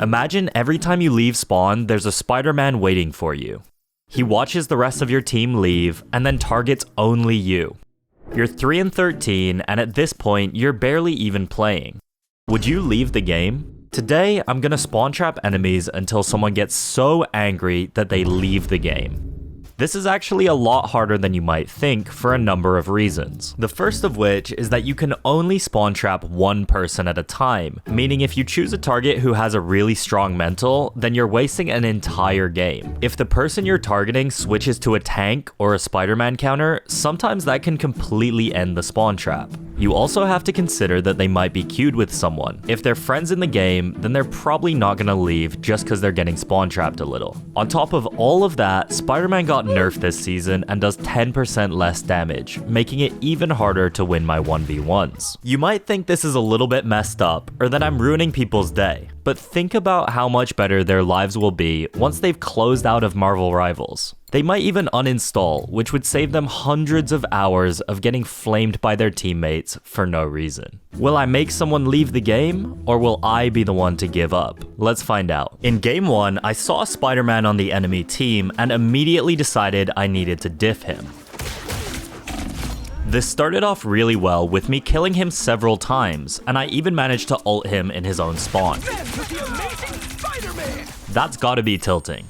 Imagine every time you leave spawn, there's a Spider-Man waiting for you. He watches the rest of your team leave, and then targets only you. You're 3 and 13, and at this point, you're barely even playing. Would you leave the game? Today, I'm gonna spawn trap enemies until someone gets so angry that they leave the game. This is actually a lot harder than you might think for a number of reasons. The first of which is that you can only spawn trap one person at a time, meaning if you choose a target who has a really strong mental, then you're wasting an entire game. If the person you're targeting switches to a tank or a Spider-Man counter, sometimes that can completely end the spawn trap. You also have to consider that they might be queued with someone. If they're friends in the game, then they're probably not gonna leave just because they're getting spawn trapped a little. On top of all of that, Spider-Man got nerfed this season and does 10% less damage, making it even harder to win my 1v1s. You might think this is a little bit messed up, or that I'm ruining people's day, but think about how much better their lives will be once they've closed out of MarvelRivals. They might even uninstall, which would save them hundreds of hours of getting flamed by their teammates for no reason. Will I make someone leave the game, or will I be the one to give up? Let's find out. In game 1, I saw Spider-Man on the enemy team and immediately decided I needed to diff him. This started off really well with me killing him several times, and I even managed to ult him in his own spawn. That's gotta be tilting.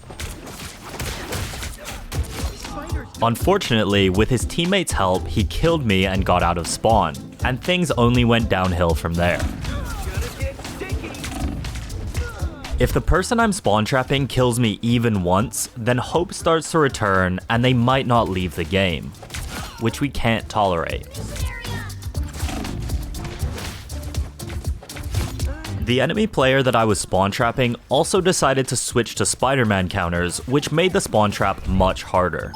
Unfortunately, with his teammates' help, he killed me and got out of spawn, and things only went downhill from there. If the person I'm spawn trapping kills me even once, then hope starts to return and they might not leave the game, which we can't tolerate. The enemy player that I was spawn trapping also decided to switch to Spider-Man counters, which made the spawn trap much harder.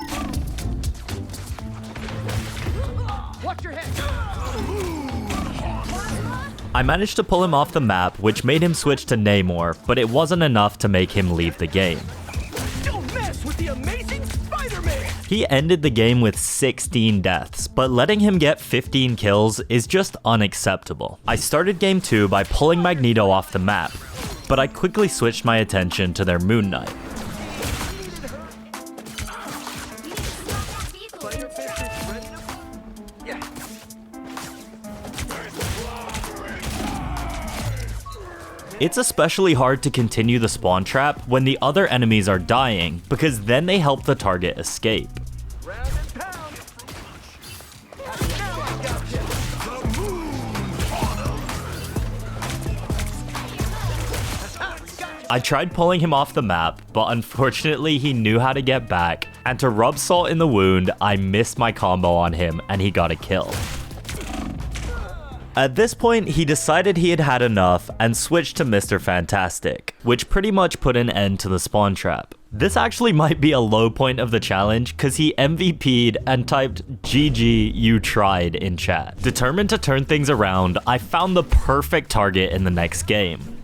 I managed to pull him off the map, which made him switch to Namor, but it wasn't enough to make him leave the game. Don't mess with the amazing Spider-Man! He ended the game with 16 deaths, but letting him get 15 kills is just unacceptable. I started game 2 by pulling Magneto off the map, but I quickly switched my attention to their Moon Knight. It's especially hard to continue the spawn trap when the other enemies are dying, because then they help the target escape. I tried pulling him off the map, but unfortunately he knew how to get back, and to rub salt in the wound, I missed my combo on him and he got a kill. At this point, he decided he had had enough and switched to Mr. Fantastic, which pretty much put an end to the spawn trap. This actually might be a low point of the challenge because he MVP'd and typed GG you tried in chat. Determined to turn things around, I found the perfect target in the next game.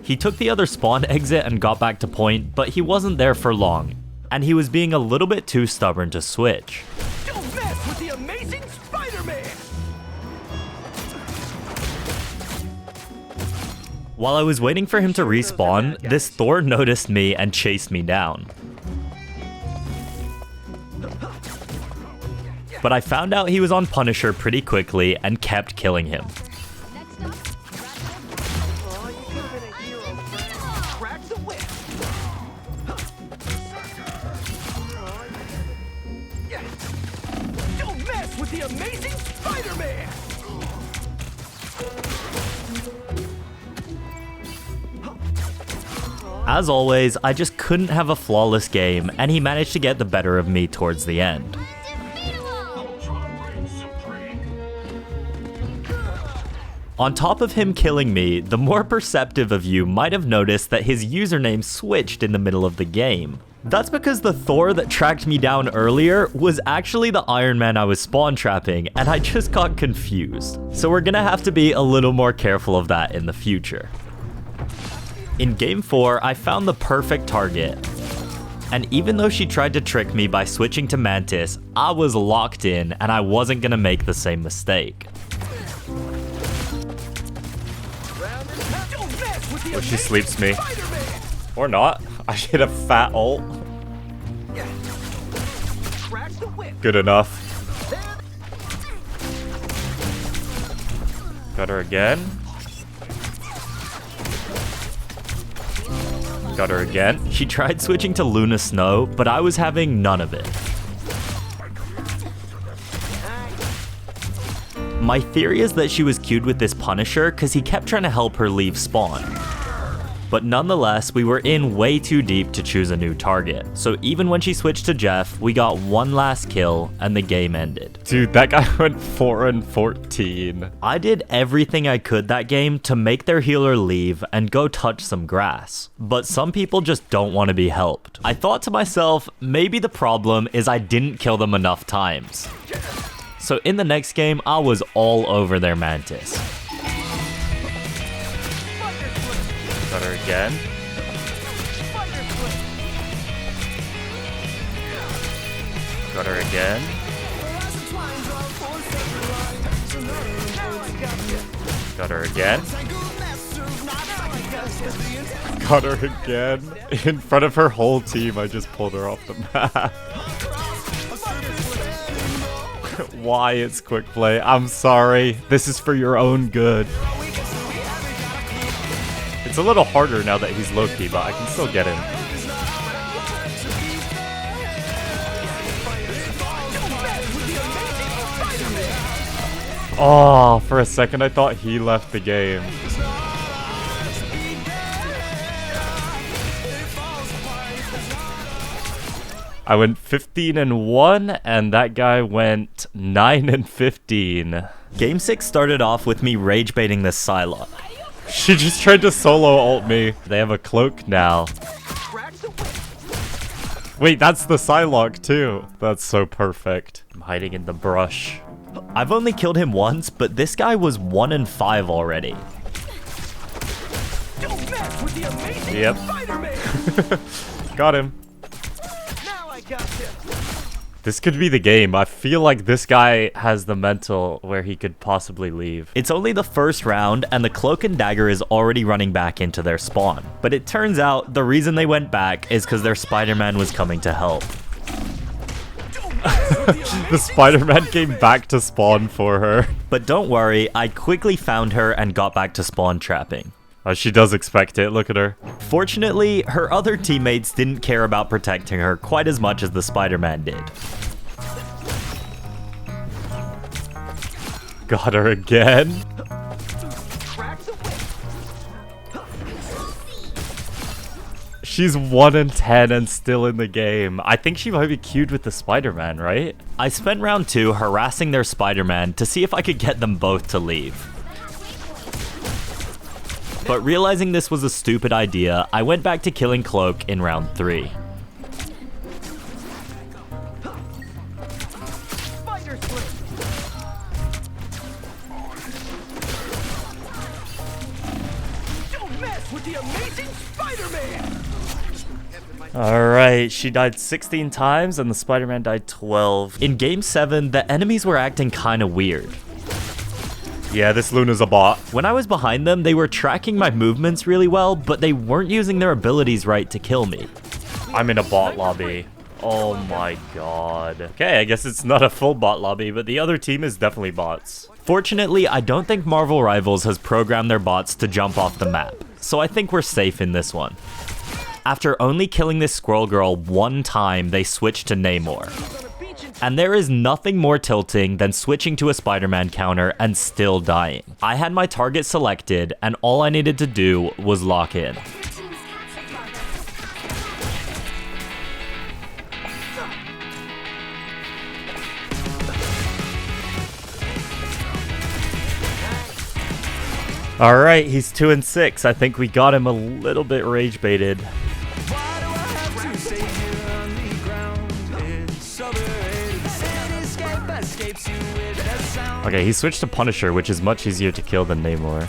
He took the other spawn exit and got back to point, but he wasn't there for long, and he was being a little bit too stubborn to switch. Don't mess with the amazing Spider-Man! While I was waiting for him to respawn, this Thor noticed me and chased me down. But I found out he was on Punisher pretty quickly and kept killing him. With the amazing Spider-Man! As always, I just couldn't have a flawless game, and he managed to get the better of me towards the end. On top of him killing me, the more perceptive of you might have noticed that his username switched in the middle of the game. That's because the Thor that tracked me down earlier was actually the Iron Man I was spawn trapping, and I just got confused. So we're gonna have to be a little more careful of that in the future. In game 4, I found the perfect target. And even though she tried to trick me by switching to Mantis, I was locked in and I wasn't gonna make the same mistake. Oh, she sleeps me. Or not. I hit a fat ult. Good enough. Got her again. Got her again. She tried switching to Luna Snow, but I was having none of it. My theory is that she was queued with this Punisher because he kept trying to help her leave spawn. But nonetheless, we were in way too deep to choose a new target. So even when she switched to Jeff, we got one last kill and the game ended. Dude, that guy went 4 and 14. I did everything I could that game to make their healer leave and go touch some grass. But some people just don't want to be helped. I thought to myself, maybe the problem is I didn't kill them enough times. So in the next game, I was all over their Mantis. Got her again. Got her again. Got her again. Got her again. In front of her whole team, I just pulled her off the map. Why it's quick play? I'm sorry. This is for your own good. It's a little harder now that he's low-key, but I can still get him. Oh, for a second I thought he left the game. I went 15 and 1, and that guy went 9 and 15. Game 6 started off with me rage baiting this Psylocke. She just tried to solo ult me. They have a cloak now. Wait, that's the Psylocke too. That's so perfect. I'm hiding in the brush. I've only killed him once, but this guy was 1 and 5 already. Don't mess with the amazing Yep. Spider-Man. Got him. Now I got you. This could be the game. I feel like this guy has the mental where he could possibly leave. It's only the first round, and the Cloak and Dagger is already running back into their spawn. But it turns out the reason they went back is because their Spider-Man was coming to help. The Spider-Man came back to spawn for her. But don't worry, I quickly found her and got back to spawn trapping. Oh, she does expect it. Look at her. Fortunately, her other teammates didn't care about protecting her quite as much as the Spider-Man did. Got her again. She's 1 and 10 and still in the game. I think she might be queued with the Spider-Man, right? I spent round 2 harassing their Spider-Man to see if I could get them both to leave. But realizing this was a stupid idea, I went back to killing Cloak in round 3. Don't mess with the amazing Spider-Man. Alright, she died 16 times and the Spider-Man died 12. In game 7, the enemies were acting kinda weird. Yeah, this Luna's a bot. When I was behind them, they were tracking my movements really well, but they weren't using their abilities right to kill me. I'm in a bot lobby. Oh my god. Okay, I guess it's not a full bot lobby, but the other team is definitely bots. Fortunately, I don't think MarvelRivals has programmed their bots to jump off the map, so I think we're safe in this one. After only killing this Squirrel Girl one time, they switched to Namor. And there is nothing more tilting than switching to a Spider-Man counter and still dying. I had my target selected, and all I needed to do was lock in. Alright, he's 2 and 6. I think we got him a little bit rage baited. Okay, he switched to Punisher, which is much easier to kill than Namor.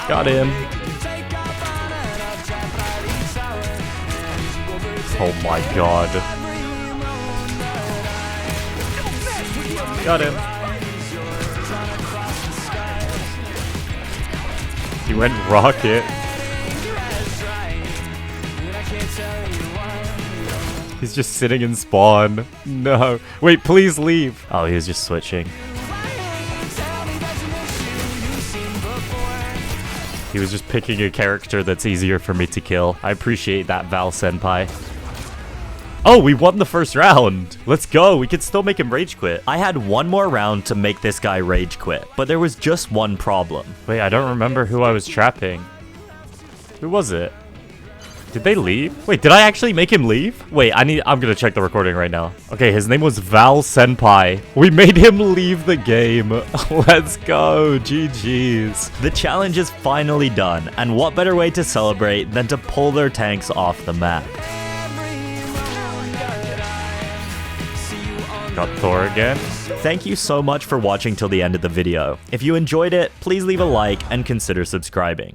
Got him. Oh my god. Got him. He went rocket. He's just sitting in spawn. No. Wait, please leave. Oh, he was just switching. He was just picking a character that's easier for me to kill. I appreciate that, Val Senpai. Oh, we won the first round. Let's go. We can still make him rage quit. I had one more round to make this guy rage quit, but there was just one problem. Wait, I don't remember who I was trapping. Who was it? Did they leave? Wait, did I actually make him leave? Wait, I'm gonna check the recording right now. Okay, his name was Val Senpai. We made him leave the game. Let's go, GG's. The challenge is finally done, and what better way to celebrate than to pull their tanks off the map. Got Thor again. Thank you so much for watching till the end of the video. If you enjoyed it, please leave a like and consider subscribing.